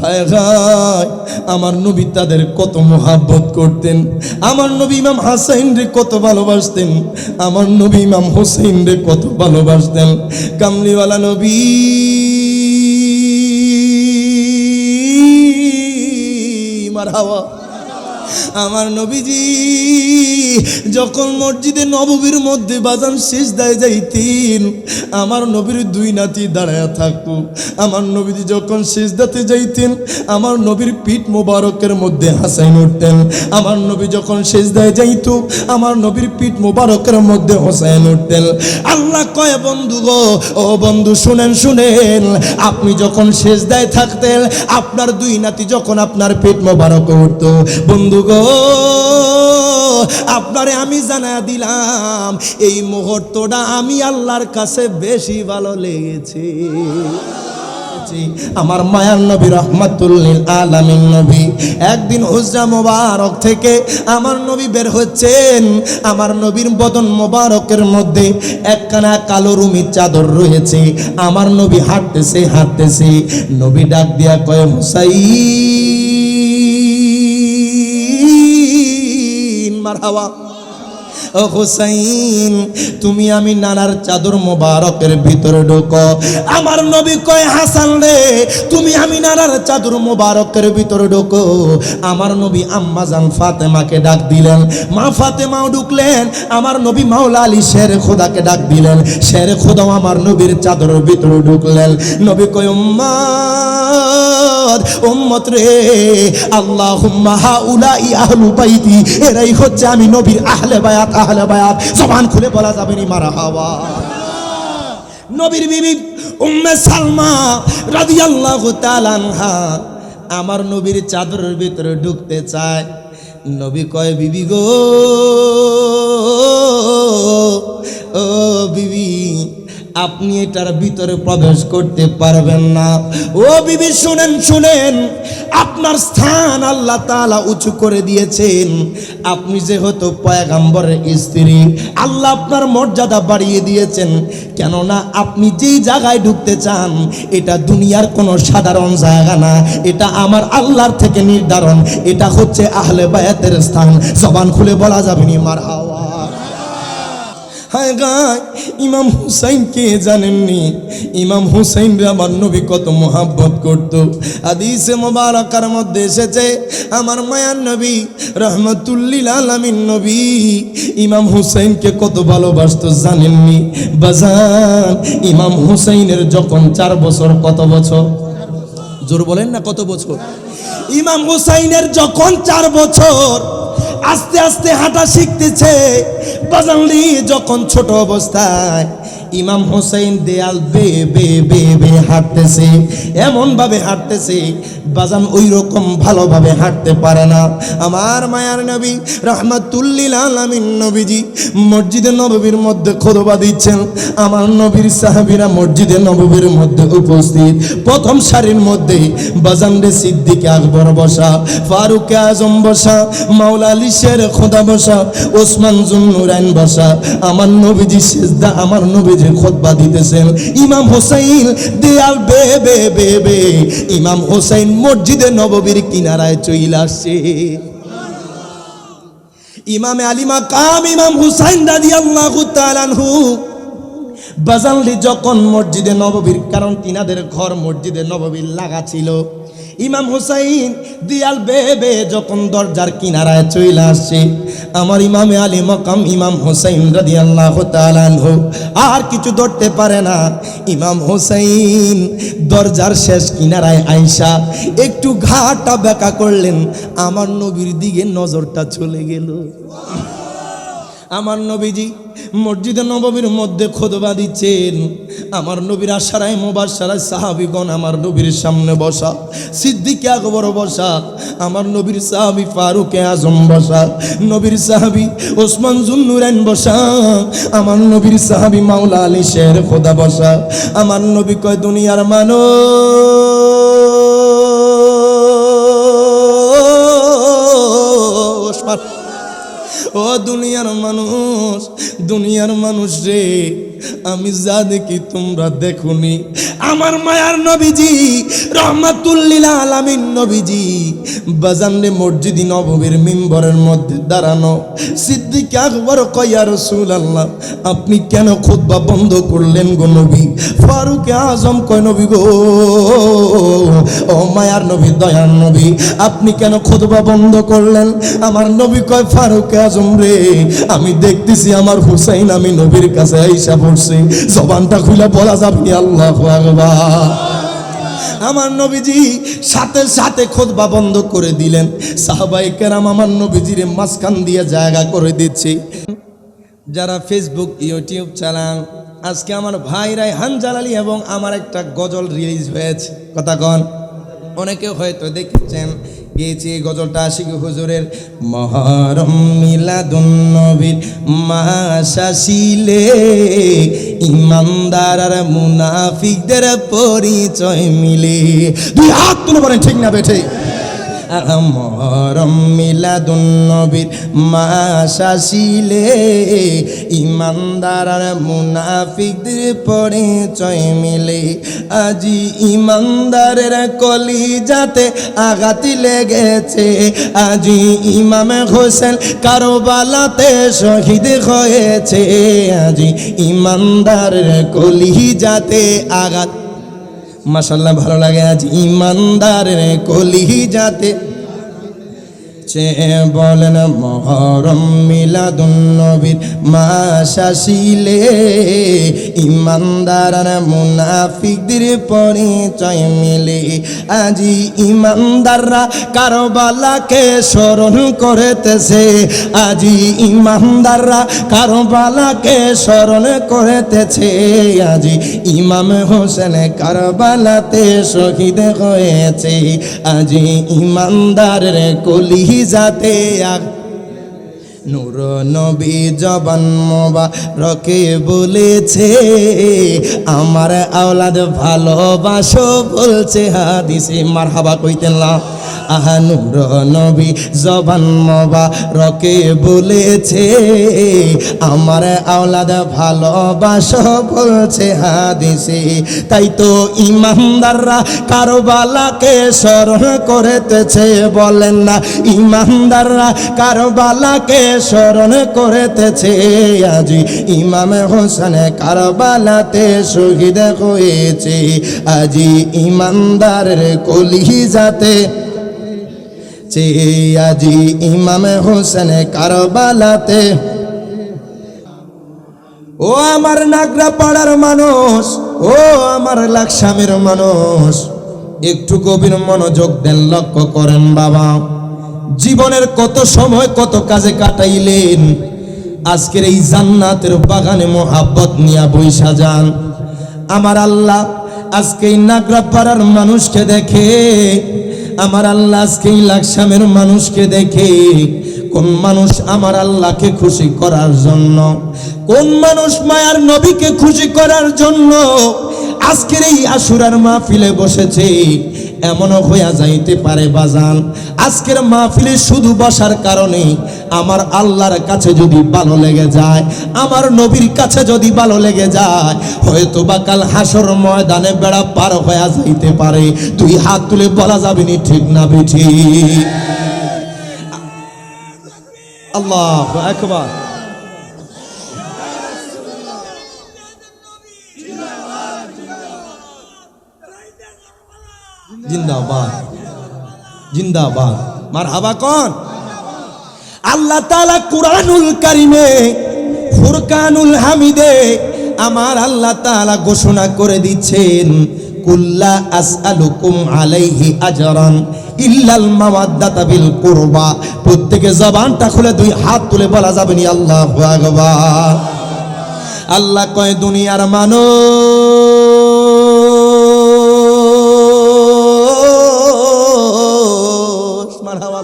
হায় হায়, আমার নবী তাদের কত মোহাব্বত করতেন। আমার নবী ইমাম হাসাইন রে কত ভালোবাসতেন, আমার নবী ইমাম হোসেন রে কত ভালোবাসতেন। কামলিওয়ালা নবী মারহাবা। আমার নবীজি যখন মসজিদে নববীর মধ্যে বাজান সিজদায় যাইতেন, আমার নবীর দুই নাতি দাঁড়ায়া থাকতো। আমার নবীজি যখন সিজদাতে যাইতেন, আমার নবীর পিঠ মোবারকের মধ্যে হাসাইন উঠতেন। আমার নবী যখন সিজদায় যাইত, আমার নবীর পিঠ মোবারকের মধ্যে হোসেন উঠতেন। আল্লাহ কয় বন্ধু গো, ও বন্ধু শুনেন শুনেন, আপনি যখন সিজদায় থাকতেন, আপনার দুই নাতি যখন আপনার পিঠ মোবারক উঠতো, বন্ধু গো আপনারে আমি জানা দিলাম, এই মুহূর্তটা আমি আল্লাহর কাছে বেশি ভালো লেগেছে। আমার মায়ার নবী রহমাতুল লিল আলামিন নবী একদিন হুজরা মোবারক থেকে আমার নবী বের হচ্ছেন। আমার নবীর বদন মোবারকের মধ্যে একখানা কালো রুমি চাদর রয়েছে। আমার নবী হাঁটতেছে হাঁটতেছে, নবী ডাক দিয়া কয় হুসাইন, মারহাবা ও হুসাইন, তুমি আমি নানার চাদর মোবারকের ভিতরে ঢোকো। আমার নবী কয় হাসান রে, তুমি আমি নানার চাদর মোবারকের ভিতরে ঢোকো। আমার নবী আম্মা জান ফাতেমাকে ডাক দিলেন, মা ফাতেমাও ঢুকলেন। আমার নবী মাওলা আলী শের খোদাকে ডাক দিলেন, শের খোদাও আমার নবীর চাদরের ভিতরে ঢুকলেন। নবী কয় উম্মত উম্মত রে, আল্লাহুম্মা হাউলাই আহলু বাইতি, এরাই হচ্ছে আমি নবীর আহলে বায়াত। আহলে বায়াত জবান খুলে বলা যাবে না মারহাবা। নবীর বিবি উম্মে সালমা রাদিয়াল্লাহু তাআলা আনহা আমার নবীর চাদরের ভিতরে ঢুকতে চায়। নবী কয় বিবি গো, ও বিবি, আপনি এটার ভিতরে প্রবেশ করতে পারবেন না। ও বিবি শুনেন শুনেন, আপনার স্থান আল্লাহ তাআলা উঁচু করে দিয়েছেন। আপনি যেহেতু পয়গম্বরের স্ত্রী, আল্লাহ আপনার মর্যাদা বাড়িয়ে দিয়েছেন। কেননা আপনি যেই জায়গায় ঢুকতে চান, এটা দুনিয়ার কোনো সাধারণ জায়গা না, এটা আমার আল্লাহর থেকে নির্ধারণ। এটা হচ্ছে আহলে বায়াতের স্থান। জবান খুলে বলা যাবে না মারহাবা। হায় গায়, ইমাম হুসাইনকে জানেননি? ইমাম হুসাইন আমার নবী কত মোহাব্বত করতো। হাদিসে মোবারকার মধ্যে এসেছে, আমার মায়ার নবী রহমাতুল লিল আলামিন নবী ইমাম হুসাইনকে কত ভালোবাসতো জানেননি? বাজান, ইমাম হুসাইনের যখন 4 বছর, কত বছর জোর বলেন না, কত বছর? ইমাম হুসাইনের যখন 4 বছর, আস্তে আস্তে হাঁটা শিখতেছে। বাজানলি যখন ছোট অবস্থায় ইমাম হুসাইন দেয়াল বে বে বে বে হাঁটতেছে, এমন ভাবে হাঁটতেছে বাজান ওই রকম ভালোভাবে হাঁটতে পারে না। আমার মায়ার নবী রহমাতুল লিল আলামিন নবীজি মসজিদে নববীর মধ্যে খুতবা দিচ্ছেন। আমার নবীর সাহাবীরা মসজিদে নববীর মধ্যে উপস্থিত। প্রথম সারির মধ্যে বাজান রে সিদ্দিক আকবর বসা, ফারুক আজম বসা, মাওলা আলী শের খোদা বসা, ওসমান জুন্নুরাইন বসা। আমার নবীজি সিজদা, আমার নবীজি খুতবা দিতেছেন। ইমাম হুসাইন দেয়াল বে বে বে বে, ইমাম হুসাইন মসজিদে নববীর কিনারায় চলে আসছে। ইমামে আলী মাকাম ইমাম হুসাইন রাদিয়াল্লাহু তাআলা আনহু বাজানলি যখন মসজিদে নববীর, কারণ তিনাদের ঘর মসজিদে নববীর লাগা ছিল, ইমাম হুসাইন দিয়াল বে বে যখন দরজার কিনারায় চলে আসছে, আমার ইমামে আলী মাকাম ইমাম হুসাইন রাদিয়াল্লাহু তাআলা আনহু আর কিছু ধরতে পারে না। ইমাম হুসাইন দরজার শেষ কিনারায় আইসা একটু ঘাটটা বেঁকা করলেন, আমার নবীর দিকে নজরটা চলে গেল। আমার নবীজি মসজিদে নববীর মধ্যে খুতবা দিচ্ছেন। আমার নবীর আশারায় মুবাশশারায় সাহাবীগণ আমার নবীর সামনে বসা, সিদ্দিক আকবর বসা, আমার নবীর সাহাবী ফারুক আজম বসা, নবীর সাহাবী ওসমান জুন্নুরাইন বসা, আমার নবীর সাহাবী মাওলা আলী শের খোদা বসা। আমার নবী কয় দুনিয়ার মানুষ, ও দুনিয়ার মানুষ, দুনিয়ার মানুষ রে, আমি যা দেখি তোমরা দেখোনি। আমার মায়ার নবীজি রহমাতুল লিল আলামিন নবীজি বাজানে মসজিদে নববীর মিম্বরের মধ্যে দাঁড়ানো। সিদ্দিক আকবর কয় ইয়া রাসূলুল্লাহ আপনি কেন খুতবা বন্ধ করলেন গো নবী? ফারুক আজম কয় নবী গো, ও মায়ার নবী দয়ার নবী আপনি কেন খুতবা বন্ধ করলেন? আমার নবী কয় ফারুক আজম রে, আমি দেখতেছি আমার হুসাইন আমি নবীর কাছে আইসা পড়ছি, জবানটা খুলে বলা যাবে না আল্লাহু আকবার। আমার নবীজি সাথে সাথে খুতবা বন্ধ করে দিলেন। সাহাবায়ে কেরাম আমার নবীজির মাঝখান দিয়ে জায়গা করে দিচ্ছে। যারা ফেসবুক ইউটিউব চালান, আজকে আমার ভাই রায়হান জালালি এবং আমার একটা গজল রিলিজ হয়েছে, কথা কন অনেকে হয়তো দেখেছেন। গেয়েছি গজলটা আশিক হুজুরের। মহরম মিলাদুন নবীর মাস আসিলে ইমানদার আর মুনাফিকদের পরিচয় মিলে। দুই হাত তুলে বলেন ঠিক না বেঠে? মহরম মিলাদুন নবীর মাস আসিলে ইমানদার আর মুনাফিকদের পরিচয় মিলে। আজি ইমানদারের কলিজাতে আঘাত লেগেছে, আজি ইমাম হোসেন কারবালাতে শহীদ হয়েছে। আজি ইমানদারের কলিজাতে আঘাত, মাশাআল্লাহ ভালো লাগে। আজ ইমানদারের কলিজাতে বলেন মহরম মিলাদুন নবীর মাস আসিলে ইমানদার আর মুনাফিকদের পরিচয় মিলে। আজি ইমানদাররা কারবালাকে স্মরণ করিতেছে, আজি ইমানদাররা কারবালাকে স্মরণ করিতেছে। আজি ইমাম হোসেন কারবালাতে শহীদ হয়েছে। আজি ইমানদারের কলিজাতে নূর নবী জবান মোবারকে বলেছে আমার আওলাদ ভালোবাসো বলছে হাদিসে। মারহাবা কইতেন না? আহা নূর নবী জবান মোবারকে বলেছে আমার আওলাদ ভালোবাসো বলছে হাদিসে। তাই তো ইমানদাররা কারবালাকে স্মরণ করিতেছে, বলেন না ইমানদাররা কারবালাকে স্মরণ করিতেছে। আজি ইমাম হোসেন কারবালাতে শহীদ হয়েছে। আজি ইমানদারের কলিজাতে আজি ইমাম হোসেন কারবালাতে। ও আমার নাগরা পাড়ার মানুষ, ও আমার লাকসামের মানুষ, একটু গভীর মনোযোগ দেন, লক্ষ্য করেন বাবা। জীবনের কত সময় কত কাজে কাটাইলেন, আজকের এই জান্নাতের বাগানে মোহাব্বত নিয়া বইসা যান। আমার আল্লাহ আজকে এই নাগরাপাড়ার মানুষকে দেখে, আমার আল্লাহ আজকে এই লাকসামের মানুষকে দেখে। কোন মানুষ আমার আল্লাহকে খুশি করার জন্য, কোন মানুষ মায়ার নবীকে খুশি করার জন্য আজকের এই আশুরার মাহফিলে বসেছে। এমনও হইয়া যাইতে পারে বাজান, আজকের মাহফিলে শুধু বসার কারণে আমার আল্লাহর কাছে যদি ভালো লেগে যায়, আমার নবীর কাছে যদি ভালো লেগে যায়, হয়তো বা কাল হাসর ময়দানে বেড়া পার হইয়া যাইতে পারে। তুই হাত তুলে বলা যাবে নি ঠিক না বেঠি? আল্লাহু আকবার। জিন্দাবাদ জিন্দাবাদ, মারহাবা কোন? আল্লাহ তাআলা কুরআনুল কারীমে ফুরকানুল হামিদে আমার আল্লাহ তাআলা ঘোষণা করে দিচ্ছেন কুল্লা আসআলুকুম আলাইহি আজরান ইল্লাল মাওয়াদ্দাতা বিল কুরবা। প্রত্যেকে জবানটা খুলে দুই হাত তুলে বলা যাবে নি আল্লাহু আকবার। আল্লাহ কয় দুনিয়ার মানুষ, মারহাবা।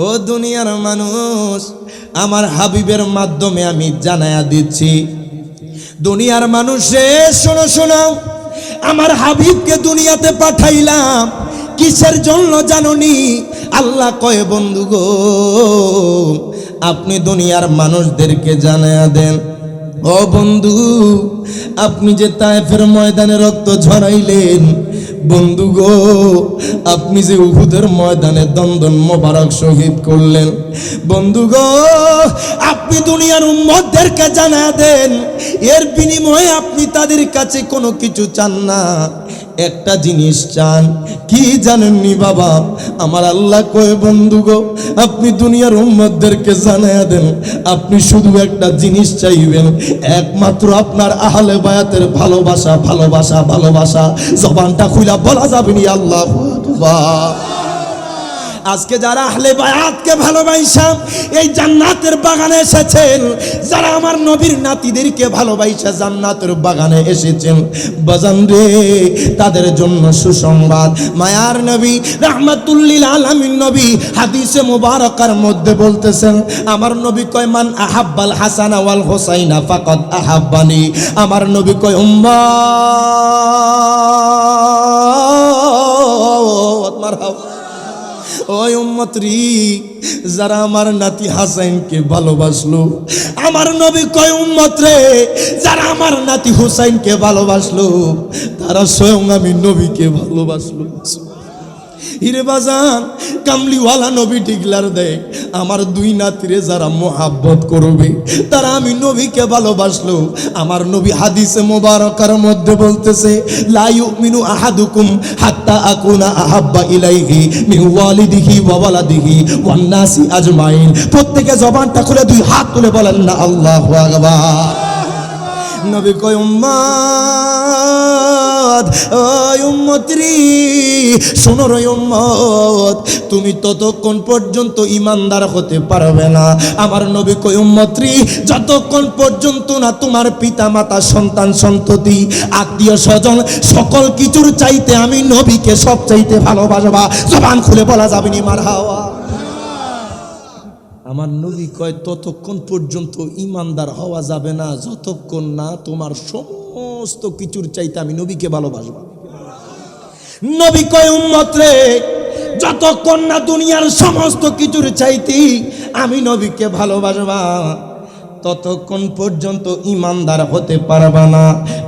ও দুনিয়ার মানুষ, আমার হাবিবের মাধ্যমে আমি জানায়া দিচ্ছি, দুনিয়ার মানুষে শোনো শোনো, আমার হাবিবকে দুনিয়াতে পাঠাইলাম কিসের জন্য জানোনি? আল্লাহ কয় বন্ধু গো, আপনি দুনিয়ার মানুষদেরকে জানায়া দেন ও বন্ধু, আপনি যে তায়েফের ময়দানে রক্ত ঝরাইলেন, বন্ধু গো, আপনি যে উহুদের ময়দানে দন্দন মোবারক শহীদ করলেন, বন্ধু গো, আপনি দুনিয়ার উম্মতদেরকে জানা দেন, এর বিনিময়ে আপনি তাদের কাছে কোনো কিছু চান না, একটা জিনিস চান। কি জানেননি বাবা? আমার আল্লাহ কয়, বন্ধু গো, আপনি দুনিয়ার উম্মতদেরকে জানায়া দেন, আপনি শুধু একটা জিনিস চাইবেন, একমাত্র আপনার আহলে বায়াতের ভালোবাসা, ভালোবাসা, ভালোবাসা। জবানটা খুলা বলা যাবে নি আল্লাহু আকবার। আজকে যারা আহলে বায়াতকে ভালোবাসা এই জান্নাতের বাগানে এসেছেন, যারা আমার নবীর নাতিদেরকে ভালোবাসা জান্নাতের বাগানে এসেছেন, বাজান রে, তাদের জন্য সুসংবাদ। মায়ার নবী রাহমাতুল লিল আলামিন নবী হাদিসে মুবারাকার মধ্যে বলতেছেন, আমার নবী কয়, মান আহাব্বাল হাসানা ওয়াল হুসাইনা ফাকাদ আহাব্বানি। আমার নবী কয়, উম্মত মারহাবা, ওই উম্মতরি, যারা আমার নাতি হাসাইনকে ভালোবাসলো, আমার নবী কয়, উম্মত রে, যারা আমার নাতি হুসাইনকে ভালোবাসলো, তারা স্বয়ং আমি নবীকে ভালোবাসলো। হিরে বাজান, কামলিওয়ালা নবী ডিক্লার দেয়, আমার দুই নাতিরে যারা মোহাব্বত করবে, তারা আমি নবীকে ভালোবাসলো। আমার নবী হাদিসে মুবারকার মধ্যে বলতেছে, লা ইউমিনু আহাদুকুম হাত্তা আকুনা আহাব্বা ইলাইহি মিন ওয়ালিদিহি ওয়া ওয়ালাদিহি ওয়ান নাসি আজমাইন। প্রত্যেকে জবানটা খুলে দুই হাত তুলে বলেন না আল্লাহু আকবার। নবী কয়, উম্মত, ওই উম্মতরি, শোনো রে উম্মত, তুমি ততক্ষণ পর্যন্ত ইমানদার হতে পারবে না। আমার নবী কয়, উম্মতরি, যতক্ষণ পর্যন্ত না তোমার পিতা মাতা, সন্তান সন্ততি, আত্মীয় স্বজন, সকল কিছুর চাইতে আমি নবীকে সব চাইতে ভালোবাসবা। জবান খুলে বলা যাবে নি মারহাবা। আমার নবী কয়, ততক্ষণ পর্যন্ত ইমানদার হওয়া যাবে না যতক্ষণ না তোমার সমস্ত কিছুর চাইতে আমি নবীকে ভালোবাসবা। নবী কয়, উম্মত রে, যতক্ষণ না দুনিয়ার সমস্ত কিছুর চাইতে আমি নবীকে ভালোবাসবা, ততক্ষণ পর্যন্ত ইমানদার হতে পারবা না।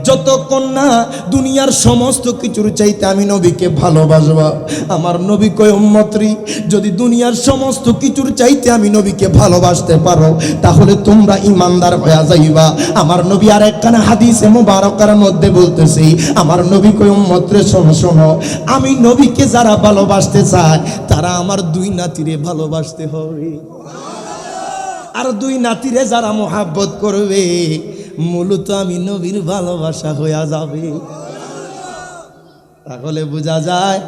যতক্ষণ না দুনিয়ার সমস্ত কিছুর চাইতে আমি নবীকে ভালোবাসবা। আমার নবী কয়, উম্মতরি, যদি দুনিয়ার সমস্ত কিছুর চাইতে আমি নবীকে ভালোবাসতে পারো, তাহলে তোমরা ইমানদার হয়ে যাইবা। আমার নবী আর একখানা হাদিসে মুবারকার মধ্যে বলতেছি, আমার নবী কয়, উম্মতরে শোনো শোনো, আমি নবীকে যারা ভালোবাসতে চায়, তারা আমার দুই নাতিরে ভালোবাসতে হবে। আর দুই নাতিরে যারা মোহাব্বত করবে, মূলত আমি নবীর ভালোবাসা হয়ে যাবে। তাহলে বোঝা যায়,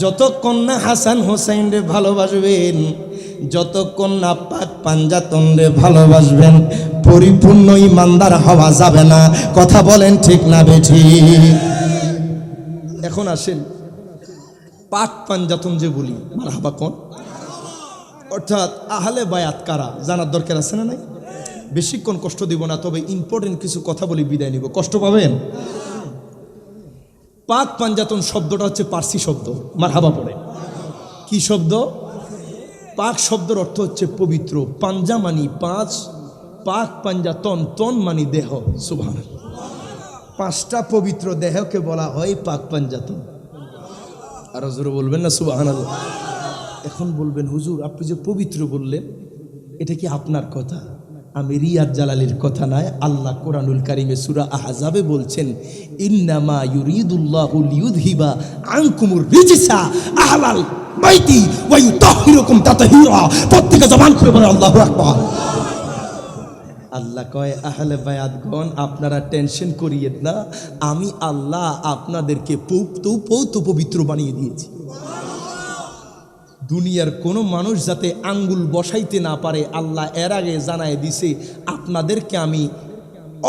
যতক্ষণ না হাসান হোসেন রে ভালোবাসবেন, যতক্ষণ না পাক পাঞ্জাতন রে ভালোবাসবেন, পরিপূর্ণ ইমানদার হওয়া যাবে না। কথা বলেন ঠিক না বেঠি? এখন আসেন, পাক পাঞ্জাতন যে বলি, মারহাবা কোন, অর্থাৎ আহলে বায়াত কারা জানার দরকার আছে না নাই? বেশিক্ষণ কষ্ট দিব না, তবে ইম্পর্টেন্ট কিছু কথা বলি বিদায় নিব। কষ্ট পাবেন? পাক পাঞ্জাতন শব্দটা হচ্ছে পার্সি শব্দ, মারহাবা পড়ে। কি শব্দ? পাক শব্দের অর্থ হচ্ছে পবিত্র। পাঞ্জা মানি পাঁচ, পাক পাঞ্জাতন, তন মানি দেহ। সুবহানাল্লাহ, পাঁচটা পবিত্র দেহকে বলা হয় পাক পাঞ্জাতন। আর জোরে বলবেন না সুবহানাল্লাহ? এখন বলবেন, হুজুর আপনি যে পবিত্র বললেন, এটা কি আপনার কথা? আমি রিয়াদ জালালির কথা নয়। আল্লাহ কোরআনুল কারিমে সূরা আহজাবে বলছেন, ইন্নামা ইউরিদুল্লাহু লিইউযহিবা আনকুমুর রিজসা আহলাল বাইতি ওয়া ইউতাহহিরুকুম তাতহীরা। প্রত্যেকে জবান খুলে বলেন আল্লাহু আকবার। আল্লাহ কয়, আহলে বায়াতগণ, আপনারা টেনশন করিয়েন না, আমি আল্লাহ আপনাদেরকে পবিত্র বানিয়ে দিয়েছি। দুনিয়ার কোনো মানুষ যাতে আঙ্গুল বসাইতে না পারে, আল্লাহ এর আগে জানায় দিছে, আপনাদেরকে আমি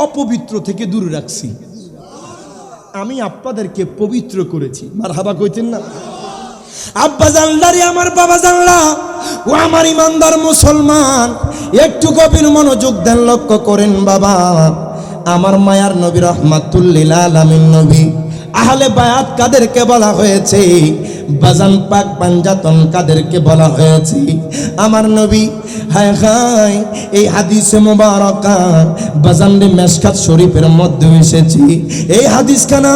অপবিত্র থেকে দূরে রাখছি, আমি আপনাদেরকে পবিত্র করেছি। মারহাবা কইতেন না? আব্বা জানলারি, আমার বাবা জানলা, ও আমার ইমানদার মুসলমান, একটু গভীর মনোযোগ দেন, লক্ষ্য করেন বাবা। আমার মায়ার নবী রাহমাতুল লিল আলামিন নবী, আহলে বায়াত কাদেরকে বলা হয়েছে? বাজান পাক পাঞ্জাতন কাদেরকে বলা হয়েছে? আমার নবী। হায় হায়, এই হাদিসে মুবারাকা বাজান রে মিশকাত শরীফের মধ্যে এসেছে। এই হাদিসখানা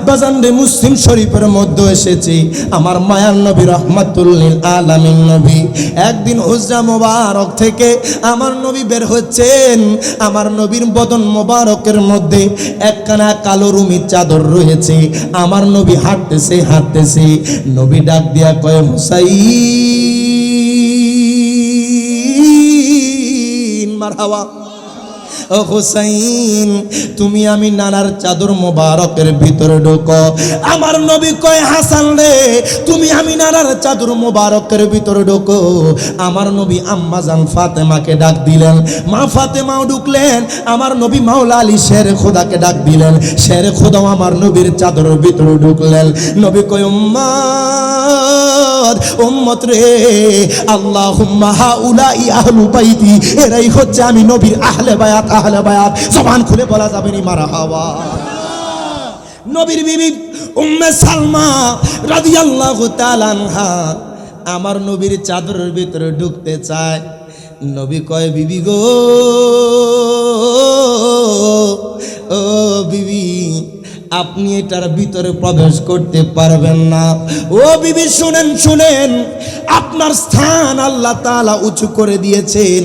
বাজান রে মুসলিম শরীফের মধ্যে এসেছে। আমার মায়ার নবী রাহমাতুল লিল আলামিন নবী একদিন হুজরা মুবারক থেকে আমার নবী বের হচ্ছেন। আমার নবীর বদন মুবারকের মধ্যে একখানা কালো রুমি চাদর রয়েছে। আমার নবী হাঁটতেছে হাঁটতেছে, নবী ডাক দিয়া কয়, হুসাইন, মারহাবা, ও হুসাইন, তুমি আমি নানার চাদর মোবারকের ভিতরে ঢোকো। আমার নবী কয়, হাসান রে, তুমি আমি নানার চাদর মোবারকের ভিতরে ঢোকো। আমার নবী আম্মা জান ফাতেমাকে ডাক দিলেন, মা ফাতেমাও ঢুকলেন। আমার নবী মাওলা আলী শের খোদাকে ডাক দিলেন, শের খোদাও আমার নবীর চাদরের ভিতরে ঢুকলেন। নবী কয়, উম্মত, উম্মত রে, আল্লাহুম্মা হাউলাই আহলু বাইতি, এরাই হচ্ছে আমি নবীর আহলে বায়াত। আহলে বায়াত জবান খুলে বলা যাবে না মারহাবা। নবীর বিবি উম্মে সালমা রাদিয়াল্লাহু তাআলা আনহা আমার নবীর চাদরের ভিতরে ঢুকতে চায়। নবী কয়, বিবি গো, ও বিবি, আপনি এটার ভিতরে প্রবেশ করতে পারবেন না। ও বিবি শুনেন, শুনেন, আপনার স্থান আল্লাহ তাআলা উঁচু করে দিয়েছেন।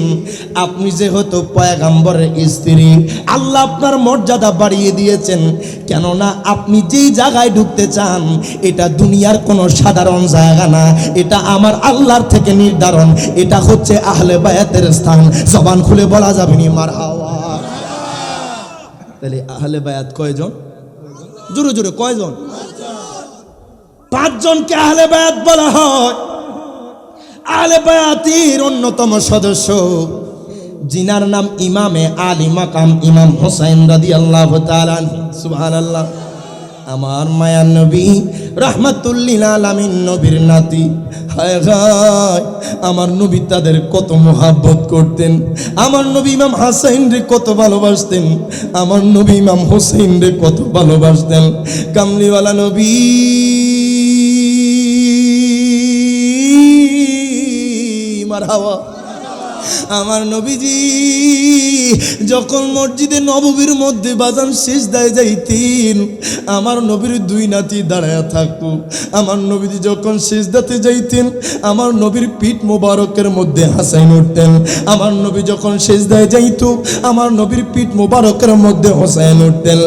আপনি যেহেতু পয়গম্বরের স্ত্রী, আল্লাহ আপনার মর্যাদা বাড়িয়ে দিয়েছেন। কেননা আপনি যেই জায়গায় ঢুকতে চান এটা দুনিয়ার কোনো সাধারণ জায়গা না, এটা আমার আল্লাহর থেকে নির্ধারণ। এটা হচ্ছে আহলে বায়াতের স্থান। জবান খুলে বলা যাবে না মারহাবা। তাহলে আহলে বায়াত কয়জন? জোরে জোরে কয়জন? 5 জনকে আহলে বায়াত বলা হয়। আহলে বায়াতের অন্যতম সদস্য জিনার নাম ইমামে আলী মাকাম ইমাম হুসাইন রাদিয়াল্লাহু তাআলা। সুবহানাল্লাহ। আমার মায়ার নবী রাহমাতুল লিল আলামিন নবীর নাতি। হায় হায়, আমার নবী তাদের কত মোহাব্বত করতেন। আমার নবী ইমাম হাসাইন রে কত ভালোবাসতেন। আমার নবী ইমাম হুসাইন রে কত ভালোবাসতেন। কামলিওয়ালা নবী মারহাবা। আমার নবীজি যখন মসজিদে নববীর মধ্যে বাজান সিজদায় যাইতেন, আমার নবীর 2 নাতি দাঁড়ায়া থাকতো। আমার নবীজি যখন সিজদাতে যাইতেন, আমার নবীর পিঠ মোবারকের মধ্যে হাসাইন উঠতেন। আমার নবী যখন সিজদায় যাইত, আমার নবীর পিঠ মোবারকের মধ্যে হোসাইন উঠতেন।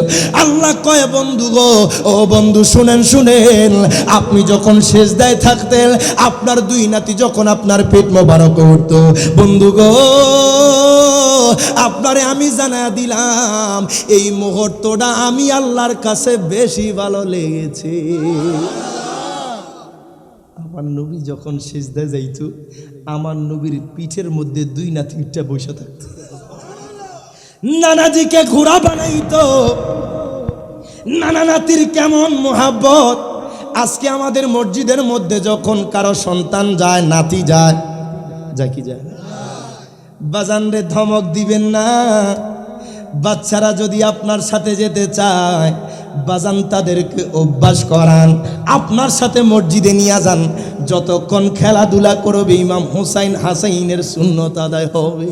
আল্লাহ কয়, বন্ধু গো, ও বন্ধু শুনেন, শুনেন, আপনি যখন সিজদায় থাকতেন, আপনার 2 নাতি যখন আপনার পিঠ মোবারকে উঠতো, বন্ধু গো, আপনারে আমি জানা দিলাম এই মুহূর্তটা আমি আল্লাহর কাছে বেশি ভালো লেগেছে। আমার নবী যখন সিজদায় যাইতো, আমার নবীর পিঠের মধ্যে 2 নাতিটা বসে থাকতো। নানাজিকে ঘোড়া বানাইতো। নানা নাতির কেমন মোহাব্বত। আজকে আমাদের মসজিদের মধ্যে যখন কারো সন্তান যায়, নাতি যায়, যায় কি যায়, বাজান রে ধমক দিবেন না। বাচ্চারা যদি আপনার সাথে যেতে চায়, বাজান তাদেরকে অভ্যাস করান, আপনার সাথে মসজিদে নিয়ে যান। যতক্ষণ খেলাধুলা করবে ইমাম হুসাইন হাসাইনের সুন্নত আদায় হবে।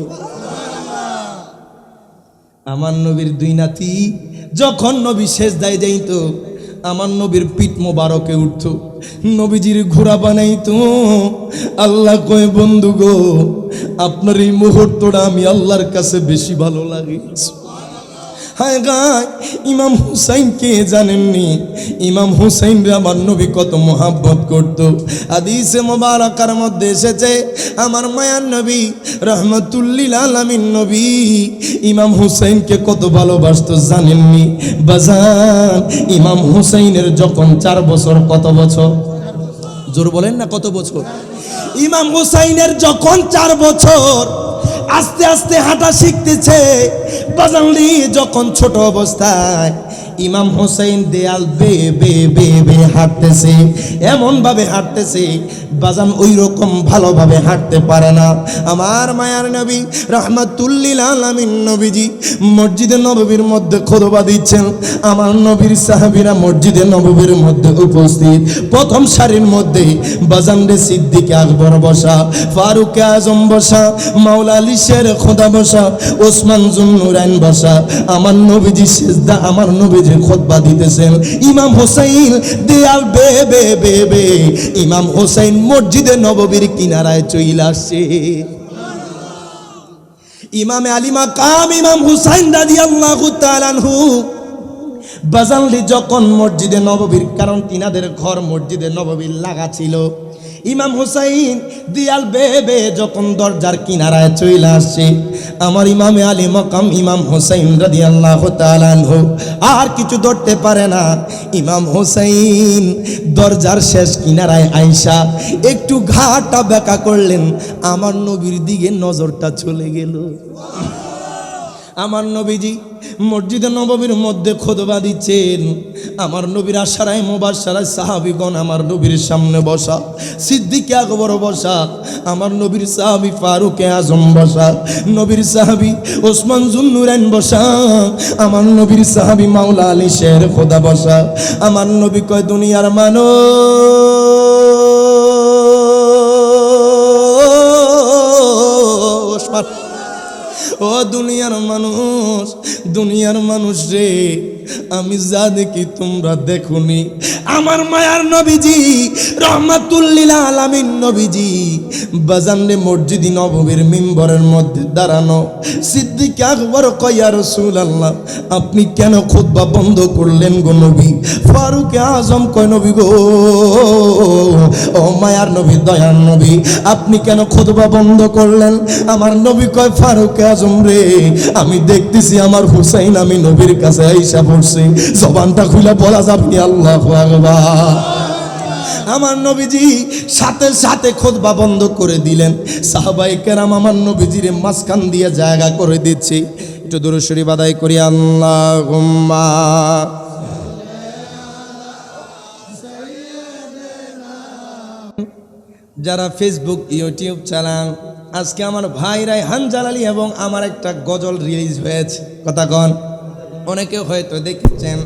আমার নবীর 2 নাতি যখন নবী সিজদায় যাইতো, আমার নবীর পিঠ মোবারকে উঠত, নবীজির ঘোড়া বানাইতো। আল্লাহ কয়, বন্ধু গো, আপনার এই মুহূর্তটা আমি আল্লাহর কাছে বেশি ভালো লাগে। হায় গায়, ইমাম হুসাইনকে জানেননি? ইমাম হুসাইন রে আমার নবী কত মোহাব্বত করতো। হাদিসে মুবারাকার মধ্যে এসেছে, আমার মায়ার নবী রাহমাতুল লিল আলামিন নবী ইমাম হুসাইনকে কত ভালোবাসতো জানেননি? বাজান, ইমাম হুসাইনের যখন 4 বছর, কত বছর? জোর বলেন না, কত বছর? ইমাম হুসাইনের যখন 4 বছর, আস্তে আস্তে হাঁটা শিখতেছে। বাজানলি যখন ছোট অবস্থায় ইমাম হোসেন দেয়াল বে বে বে বে হাঁটতেছে, এমন ভাবে হাঁটতেছে বাজান ওই রকম ভালোভাবে হাঁটতে পারে না। আমার মায়ার নবী রাহমাতুল্লিল আলামিন নবীজি মসজিদে নববীর মধ্যে খুতবা দিচ্ছেন। আমার নবীর সাহাবীরা মসজিদে নববীর মধ্যে উপস্থিত। প্রথম সারির মধ্যে বাজান রে সিদ্দিক আকবর বসা, ফারুক আজম বসা, মাওলা আলী শের খোদা বসা, ওসমান জুন্নুরাইন বসা। আমার নবীজি সিজদা, আমার নবীজি খুতবা দিতেছেন। ইমাম হোসেন দেয়াল বে বে বে বে, ইমাম হোসেন মসজিদে নববীর কিনারায় চলে আসছে। ইমামে আলী মাকাম ইমাম হুসাইন রাদিয়াল্লাহু তাআলা আনহু বাজানলি যখন মসজিদে নববীর, কারণ তিনাদের ঘর মসজিদে নববীর লাগা ছিল, ইমাম হুসাইন দিয়াল বে বে যখন দরজার কিনারায় চলে আসছে, আমার ইমামে আলী মাকাম ইমাম হুসাইন রাদিয়াল্লাহু তাআলা আনহু আর কিছু ধরতে পারে না। ইমাম হুসাইন দরজার শেষ কিনারায় আইসা একটু ঘাটা বেঁকা করলেন, আমার নবীর দিকে নজরটা চলে গেল। আমার নবীজি মসজিদে নববীর মধ্যে খুতবা দিচ্ছেন। আমার নবীর আশারায় মুবাশশারায় সাহাবীগণ আমার নবীর সামনে বসা, সিদ্দিক আকবর বসা, আমার নবীর সাহাবী ফারুক আজম বসা, নবীর সাহাবী ওসমান জুন্নুরাইন বসা, আমার নবীর সাহাবী মাওলা আলী শের খোদা বসা। আমার নবী কয় দুনিয়ার মানুষ, ও দুনিয়ার মানুষ, দুনিয়ার মানুষ রে, আমি যা দেখি তোমরা দেখোনি। আমার মায়ার নবীজি রহমাতুল্লিল আলামিন নবীজি বাজান রে মসজিদে নববীর মিম্বরের মধ্যে দাঁড়ানো। সিদ্দিক আকবর কয় ইয়া রাসূলুল্লাহ, আপনি কেন খুতবা বন্ধ করলেন গো নবী? ফারুক আজম কয় নবী গো, ও মায়ার নবী দয়ার নবী, আপনি কেন খুতবা বন্ধ করলেন? আমার নবী কয় ফারুক আজম রে, আমি দেখতেছি আমার হুসাইন আমি নবীর কাছে আইসা পড়ছি, জবানটা খুলে বলা যাবে আল্লাহু আকবার। আমার নবীজি সাথে সাথে খুতবা বন্ধ করে দিলেন। সাহাবায়ে কেরাম আমার নবীজির মাঝখান দিয়ে জায়গা করে দিচ্ছে। একটু দুরূদ শরীফ আদায় করি, আল্লাহুম্মা যারা ফেসবুক ইউটিউব চালান, আজকে আমার ভাই রায়হান জালালি এবং আমার একটা গজল রিলিজ হয়েছে। কথা কন, অনেকে হয়তো দেখেছেন,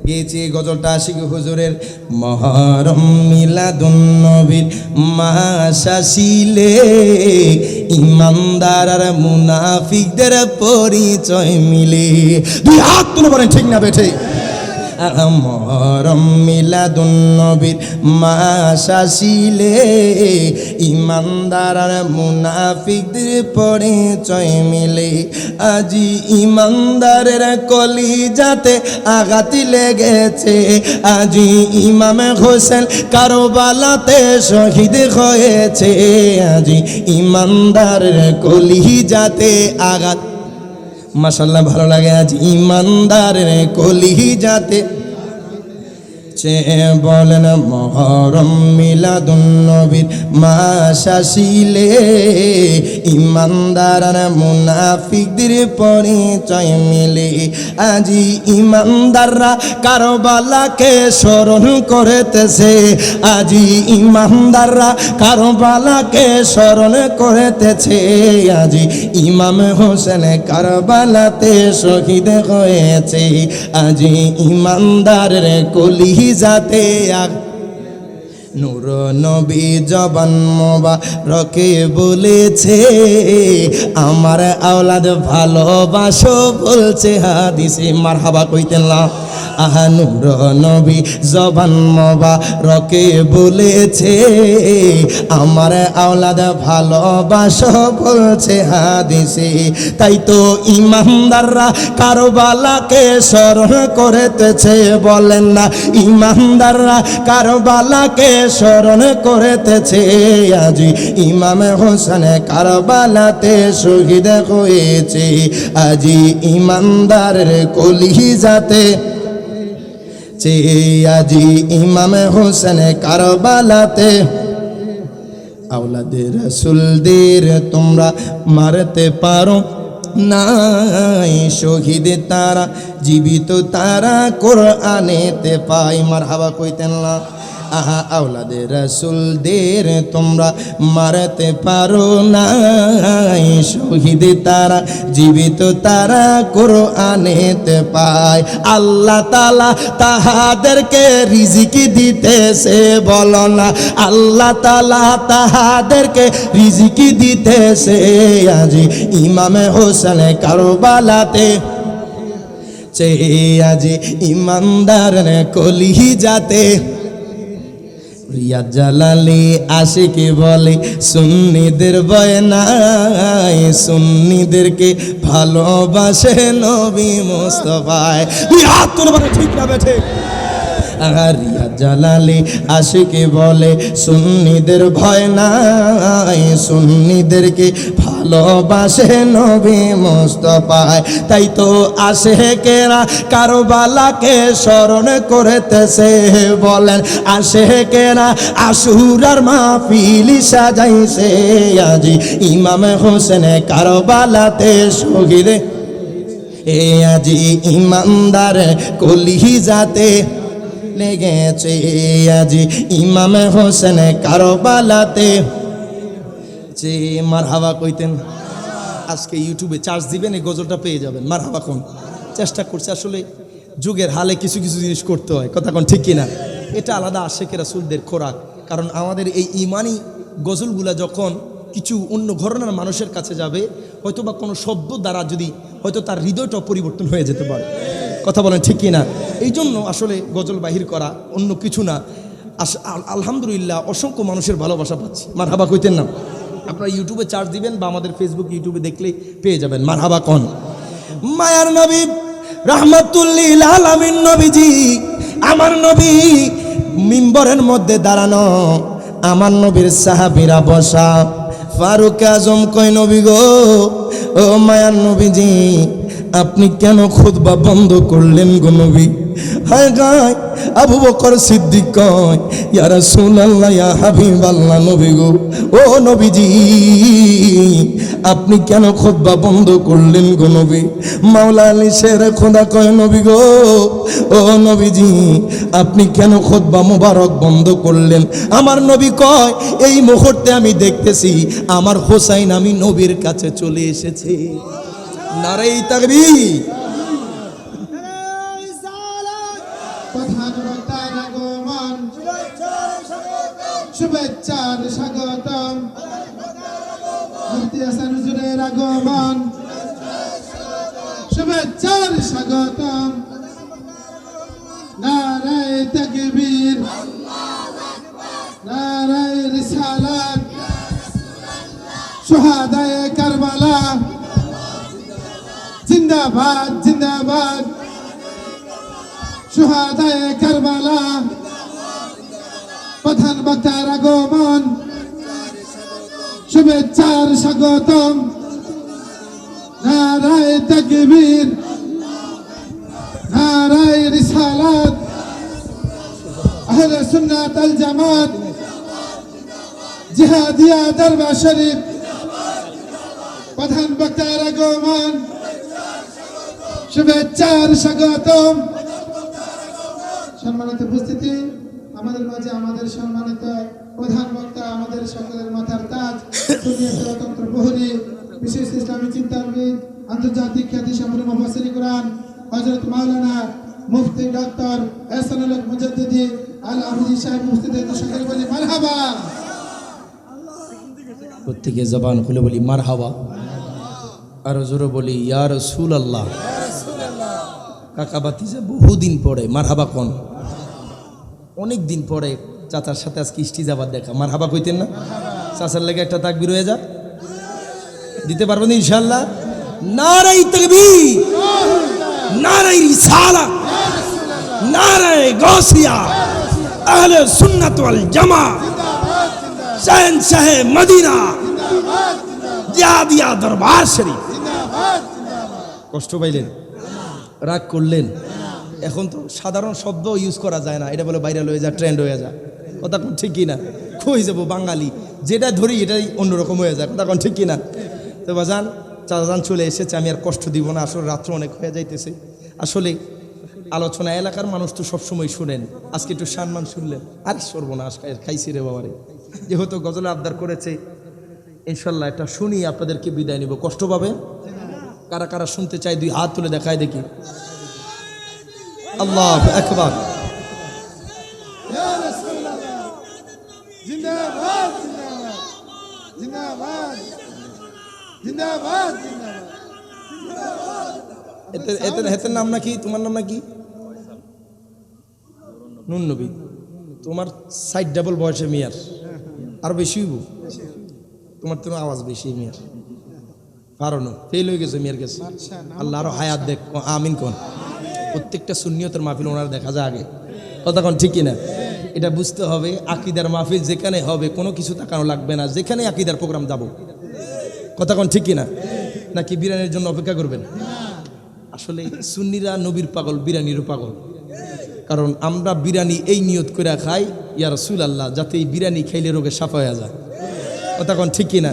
গেয়েছি এই গজলটা আশিক হুজুরের। মহরম মিলাদুন নবীর মাস আসিলে ইমানদার আর মুনাফিকদের পরিচয় মিলে। দুই হাত তুলে বলেন ঠিক না বেঠে? মহরম মিলাদুন নবীর মাস আসিলে ইমানদার আর মুনাফিকদের পরিচয় মিলে। আজি ইমানদারের কলিজাতে আঘাত লেগেছে, আজি ইমাম হোসেন কারবালাতে শহীদ হয়েছে। আজি ইমানদারের কলিজাতে আঘাত, মাশাআল্লাহ ভালো লাগে। আজ ইমানদারের কলিজাতে বলেন মহরম মিলাদুন নবীর মাস আসিলে ইমানদার আর মুনাফিকদের পরিচয় মিলে। আজি ইমানদাররা কারবালাকে স্মরণ করিতেছে, আজি ইমানদাররা কারবালাকে স্মরণ করিতেছে। আজি ইমাম হোসেন কারবালাতে শহীদ হয়েছে। আজি ইমানদারের কলিজাতে নূর নবী জবান মোবারকে বলেছে, আমার আওলাদ ভালোবাসো বলছে হাদিসে। মারহাবা কইতেন না? আহা নূর নবী জবান মোবারকে বলেছে, আমার আওলাদ ভালোবাসো বলছে হাদিসে। তাই তো ইমানদাররা কারবালাকে স্মরণ করিতেছে। বলেন না, ইমানদাররা কারবালাকে স্মরণ করিতেছে। আজি ইমাম হোসেন কারবালাতে শহীদ হয়েছে। আজি ইমানদারের কলিজাতে আজি ইমাম হোসেন কারবালাতে আওলাদে রাসূলদের তোমরা মারতে পারো, নাই, শহীদ তারা জীবিত তারা কোরআনেতে পাই। মারহাবা কইতেন না? আহা আওলাদে রাসূলদের তোমরা মারতে পারো নাই, শহীদ তারা জীবিত তারা কোরআনেতে পায়। আল্লাহ তাআলা তাহাদেরকে রিজিক দিতেছে, বলো না আল্লাহ তাআলা তাহাদেরকে রিজিক দিতেছে। আজি ইমামে হোসেন কারবালাতে আজি ইমানদার কলি যাতে রিয়াদ জালালি আশিকি বলে সুন্নিদের ভয় নাই, সুন্নিদেরকে ভালোবাসে নবী মুস্তাফায়। তুই হাত তোর মানে ঠিক না বেঠে? রিয়াদ জালালি আশিকি বলে সুন্নিদের ভয় নাই, সুন্নিদেরকে ভালোবাসে নবী মুস্তাফায়। তাই তো আশেকেরা কারবালাকে স্মরণ করিতেছে, বলেন আশেকেরা আশুরার মাহফিল সাজাইছে। আজি ইমাম হোসেন কারবালাতে শহীদ, আজি ইমানদার কলিজাতে লেগেছে। আজি ইমাম হোসেন কারবালাতে যে মারহাবা কইতেন। আজকে ইউটিউবে চার্জ দিবেন, এই গজলটা পেয়ে যাবেন। মারহাবা কোন চেষ্টা করছে, আসলে যুগের হালে কিছু কিছু জিনিস করতে হয়, কথা কোন ঠিক কিনা? এটা আলাদা আশেকে রাসূলদের খোরাক। কারণ আমাদের এই ইমানি গজলগুলা যখন কিছু অন্য ঘরানার মানুষের কাছে যাবে, হয়তো বা কোনো শব্দ দ্বারা যদি হয়তো তার হৃদয়টা পরিবর্তন হয়ে যেতে পারে, কথা বলেন ঠিক কিনা? এই জন্য আসলে গজল বাহির করা, অন্য কিছু না। আলহামদুলিল্লাহ অসংখ্য মানুষের ভালোবাসা পাচ্ছি। মারহাবা কইতেন না? আপনারা ইউটিউবে চার্জ দিবেন বা আমাদের ফেসবুক ইউটিউবে দেখলেই পেয়ে যাবেন। মারহাবা কোন? মায়ার নবী রাহমাতুল লিল আলামিন নবীজি, আমার নবী মিম্বরের মধ্যে দাঁড়ানো, আমার নবীর সাহাবীরা বসা। ফারুক আজম কয় নবী গো, ও মায়ার নবীজি আপনি কেন খুতবা বন্ধ করলেন গো নবী? হায় গায় আবু বকর সিদ্দিক কয় ইয়া রাসূলুল্লাহ ইয়া হাবিবাল্লাহ, নবী গো ও নবীজি আপনি কেন খুতবা বন্ধ করলেন গো নবী? মাওলা আলী শের খোদা কয় নবী গো ও নবীজি আপনি কেন খুতবা মুবারক বন্ধ করলেন? আমার নবী কয় এই মুহূর্তে আমি দেখতেছি আমার হোসাইন আমি নবীর কাছে চলে এসেছে। নারে তাকবীর। শুভেচ্ছার স্বাগতম, মুফতি হাসান হুজুরের আগমন, শুভেচ্ছার স্বাগতম। নারায়ে তাকবীর, নারায়ে রিসালাত, শুহাদায়ে কারবালা জিন্দাবাদ জিন্দাবাদ, শুহাদায়ে কারবালা। প্রধান বক্তার আগমন, শুভেচ্ছার স্বাগতম। নারায়ে তাকবীর, নারায়ে রিসালাত, আহলে সুন্নাত আল জামাত, জিহাদিয়া দরবার শরীফ। প্রধান বক্তার আগমন, শুভেচ্ছার স্বাগতম। সম্মানিত উপস্থিতি, আমাদের মাঝে আমাদের সম্মানিত প্রধান বক্তা, আমাদের সকলের মাথার তাজ, স্বতন্ত্র প্রহরী, বিশেষ ইসলামী চিন্তাবিদ, আন্তর্জাতিক খ্যাতি সম্পন্ন মুফাসসির কুরআন হযরত মাওলানা মুফতি ডক্টর এহসানুল হক মুজাদ্দিদি আল আহমদী সাহেব মুফতিদের সকলে বলি মারহাবা। প্রত্যেকে জবান খুলে বলি মারহাবা, আর জোরে বলি ইয়া রাসূলুল্লাহ। কাকা বাতিজা বহুদিন পরে মারহাবা কোন, অনেক দিন পরে চাচার সাথে আজকে ইস্তিজাবাদ দেখা। মারহাবা কইতেন না? চাচার লেগে একটা তাকবীর হয়ে যা, দিতে পারবেন ইনশাআল্লাহ? নারায়ে তাকবীর, নারায়ে রিসালাত, নারায়ে গাউসিয়া, আহলে সুন্নাত ওয়াল জামাত, শাহেনশাহ মদিনা, জিহাদিয়া দরবার শরীফ। কষ্ট পাইলেন, রাগ করলেন? এখন তো সাধারণ শব্দ ইউজ করা যায় না, এটা বলে ভাইরাল হয়ে যায়, ট্রেন্ড হয়ে যায়, কথা কোন ঠিক কিনা? কই যাবো বাঙালি, যেটা ধরি এটাই অন্যরকম হয়ে যায়, কথা কোন ঠিক কিনা? তো বাজান চাচাজান চলে এসেছে, আমি আর কষ্ট দিব না, আসলে রাত্র অনেক হয়ে যাইতেছে। আসলে আলোচনা এলাকার মানুষ তো সবসময় শুনেন, আজকে একটু সম্মান শুনলেন, আর সর্বনাশ খাইছি রে বাবারে। যেহেতু গজলে আবদার করেছে, ইনশাল্লাহ এটা শুনি আপনাদেরকে বিদায় নিব। কষ্ট পাবেন? কারা কারা শুনতে চাই 2 হাত তুলে দেখায় দেখি। আল্লাহু আকবার। ইয়া রাসূলুল্লাহ জিন্দাবাদ জিন্দাবাদ জিন্দাবাদ জিন্দাবাদ। এতের নাম নাকি? তোমার নাম নাকি? নুন নবী। তোমার 60 ডাবল বয়সে মেয়ার, আরো বেশি হইব। তোমার তো আওয়াজ বেশি মেয়ার, পারো না, ফেল হয়ে গেছে মেয়ার কাছে। আল্লাহ আরো হায়াত দেখ, আমিন কোন। প্রত্যেকটা সুন্নিয়তের মাহফিল ওনার দেখা যায় আগে, কথা কোন ঠিক কিনা? এটা বুঝতে হবে, আকীদার মাহফিল যেখানে হবে কোনো কিছু তাকানো লাগবে না, যেখানে আকীদার প্রোগ্রাম যাব, কথা কোন ঠিক কিনা? নাকি বিরিয়ানির জন্য অপেক্ষা করবেন? আসলে সুন্নিরা নবীর পাগল, বিরিয়ানিরও পাগল। কারণ আমরা বিরিয়ানি এই নিয়ত করে খাই, ইয়া রাসূলুল্লাহ, যাতে এই বিরিয়ানি খাইলে রোগে সাফা হয়ে যায়, কথা কোন ঠিক কিনা?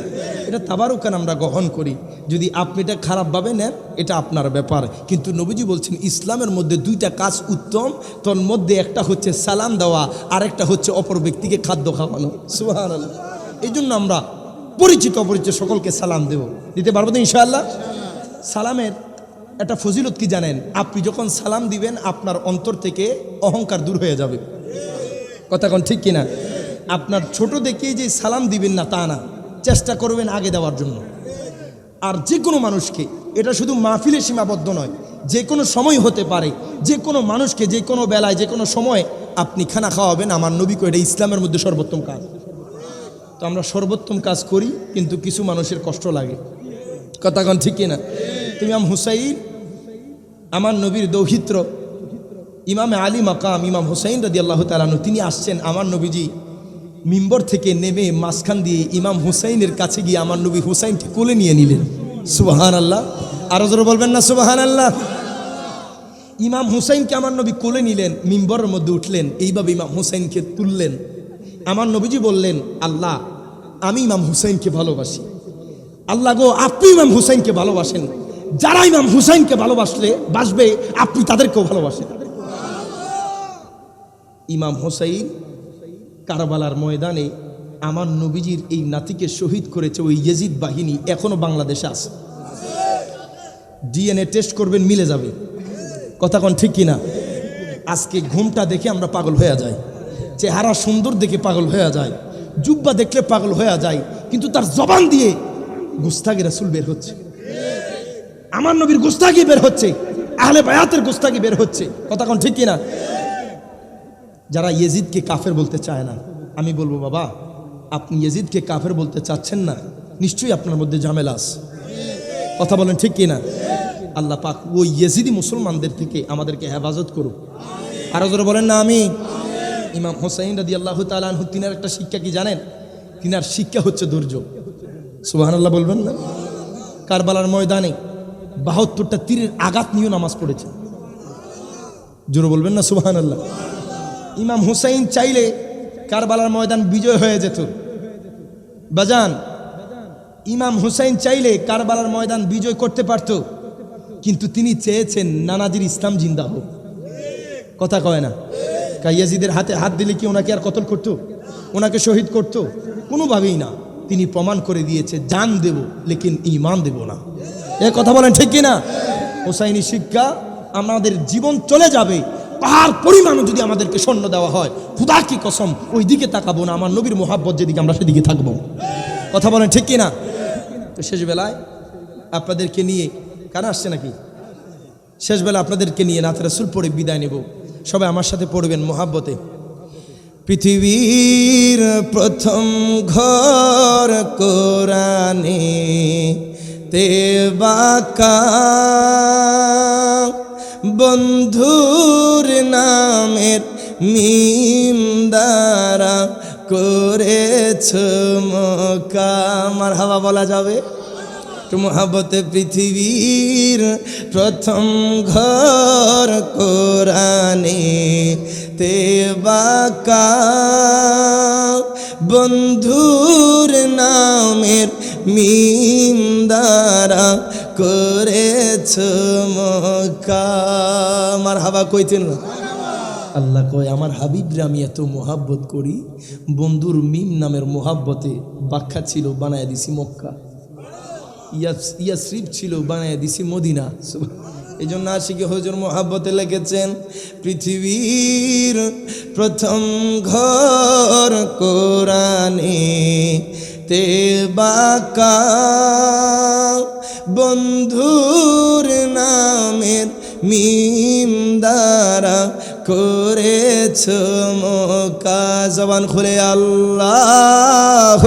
এটা তাবারুকান আমরা গ্রহণ করি। যদি আপনি এটা খারাপভাবে নেন, এটা আপনার ব্যাপার। কিন্তু নবীজি বলছেন ইসলামের মধ্যে 2টা কাজ উত্তম, তোর মধ্যে একটা হচ্ছে সালাম দেওয়া, আর একটা হচ্ছে অপর ব্যক্তিকে খাদ্য খাওয়ানো। সুবহানাল্লাহ। এই জন্য আমরা পরিচিত অপরিচিত সকলকে সালাম দেব, দিতে পারবো তো ইনশাআল্লাহ। সালামের একটা ফজিলত কি জানেন? আপনি যখন সালাম দিবেন, আপনার অন্তর থেকে অহংকার দূর হয়ে যাবে, কথা কোন ঠিক কিনা? আপনার ছোট দেখেই যে সালাম দিবেন না তা না, চেষ্টা করবেন আগে দেওয়ার জন্য। আর যে কোনো মানুষকে, এটা শুধু মাহফিলে সীমাবদ্ধ নয়, যে কোনো সময় হতে পারে, যে কোনো মানুষকে যে কোনো বেলায় যে কোনো সময় আপনি খানা খাওয়াবেন, আমার নবী কয় এটা ইসলামের মধ্যে সর্বোত্তম কাজ। তো আমরা সর্বোত্তম কাজ করি, কিন্তু কিছু মানুষের কষ্ট লাগে, কথা কোন ঠিক কিনা? ইমাম হুসাইন আমার নবীর দৌহিত্র, ইমামে আলী মাকাম ইমাম হুসাইন রাদিয়াল্লাহু তাআলা আনহু, তিনি আসছেন, আমার নবীজি মিম্বর থেকে নেমে মাঝখান দিয়ে ইমাম হুসাইনের কাছে গিয়ে আমার নবী হুসাইনকে কোলে নিয়ে নিলেন। সুবহানাল্লাহ, আরো জোরে বলবেন না সুবহানাল্লাহ। ইমাম হুসাইনকে আমার নবী কোলে নিলেন, মিম্বরের মধ্যে উঠলেন, এইভাবে ইমাম হুসাইনকে তুললেন। আমার নবীজি বললেন, আল্লাহ আমি ইমাম হুসাইনকে ভালোবাসি, আল্লাহ গো আপনি ইমাম হুসাইনকে ভালোবাসেন, যারা ইমাম হুসাইনকে বাসবে আপনি তাদেরকেও ভালোবাসেন। ইমাম হুসাইন কারবালার ময়দানে আমার নবীজির এই নাতিকে শহীদ করেছে ওই ইয়াজিদ বাহিনী, এখনো বাংলাদেশে আছে। ডিএনএ টেস্ট করবেন, মিলে যাবে, কথা কোন ঠিক কিনা? আজকে ঘুমটা দেখে আমরা পাগল হয়ে যাই, চেহারা সুন্দর দেখে পাগল হয়ে যায়, জুব্বা দেখলে পাগল হয়ে যায়, কিন্তু তার জবান দিয়ে গুস্তাগি রাসূল বের হচ্ছে, আমার নবীর গুস্তাগি বের হচ্ছে, আহলে বায়াতের গুস্তাগি বের হচ্ছে, কথা কোন ঠিক কিনা? যারা ইয়াজিদকে কাফের বলতে চায় না, আমি বলবো বাবা, আপনি ইয়াজিদকে কাফের বলতে চাচ্ছেন না, নিশ্চয়ই আপনার মধ্যে ঝামেলা আছে, কথা বলেন ঠিক কিনা? আল্লাহ পাক ওই ইয়াজিদি মুসলমানদের থেকে আমাদেরকে হেফাজত করুক, আরো জোরে বলেন না আমি। ইমাম হুসাইন রাদিয়াল্লাহু তাআলা আনহু, তিনার একটা শিক্ষা কি জানেন? তিনার শিক্ষা হচ্ছে ধৈর্য। সুবহানাল্লাহ বলবেন না? কারবালার ময়দানে 72টা তীরের আঘাত নিয়ে নামাজ পড়েছে, জোরে বলবেন না সুবহানাল্লাহ। ইমাম হুসাইন চাইলে কারবালার ময়দান বিজয় হয়ে যেত বাজান, ইমাম হুসাইন চাইলে কারবালার ময়দান বিজয় করতে পারত, কিন্তু তিনি চেয়েছেন নানাজির ইসলাম জিন্দা হোক, কথা কয় না? ইয়াজিদের হাতে হাত দিলে কি ওনাকে আর কতল করতো? ওনাকে শহীদ করতো? কোনোভাবেই না। তিনি প্রমাণ করে দিয়েছে জান দেব লেকিন ঈমান দেব না, এ কথা বলেন ঠিক কিনা? হুসাইনি শিক্ষা, আমাদের জীবন চলে যাবে, পাহাড় পরিমাণও যদি আমাদেরকে স্বর্ণ দেওয়া হয়, খুদা কি কসম ওই দিকে তাকাবো না, আমার নবীর মোহাব্বত যেদিকে আমরা সেদিকে থাকবো, কথা বলেন ঠিক কিনা? তো শেষ বেলায় আপনাদেরকে নিয়ে, কারা আসছে নাকি? শেষ বেলা আপনাদেরকে নিয়ে নাত রাসূল পড়ে বিদায় নেব। সবাই আমার সাথে পড়বেন মোহাব্বতে। পৃথিবীর প্রথম ঘর কোরআনে তে বাঁকা, বন্ধুর নামের মিম দ্বারা করেছ মক্কা। মারহাবা বলা যাবে? মোহাব্বতে পৃথিবীর প্রথম ঘর কোরআনে তে বাঁকা বন্ধুর নামের মিম দ্বারা করেছ মক্কা। মারহাবা কইতেন না? আল্লাহ কয় আমার হাবিবরে আমি এত মোহাব্বত করি, বন্ধুর মিম নামের মোহাব্বতে বাক্কা ছিল বানায় দিছি মক্কা, ইয়াসরিব ছিল বানায় দিছি মদিনা। এই জন্য আশিকে হুজুর মোহাব্বতে লিখেছেন পৃথিবীর প্রথম ঘর কোরআনে তে বাঁকা বন্ধুর নামের মিম দ্বারা করেছ মক্কা। জবান খুলে আল্লাহ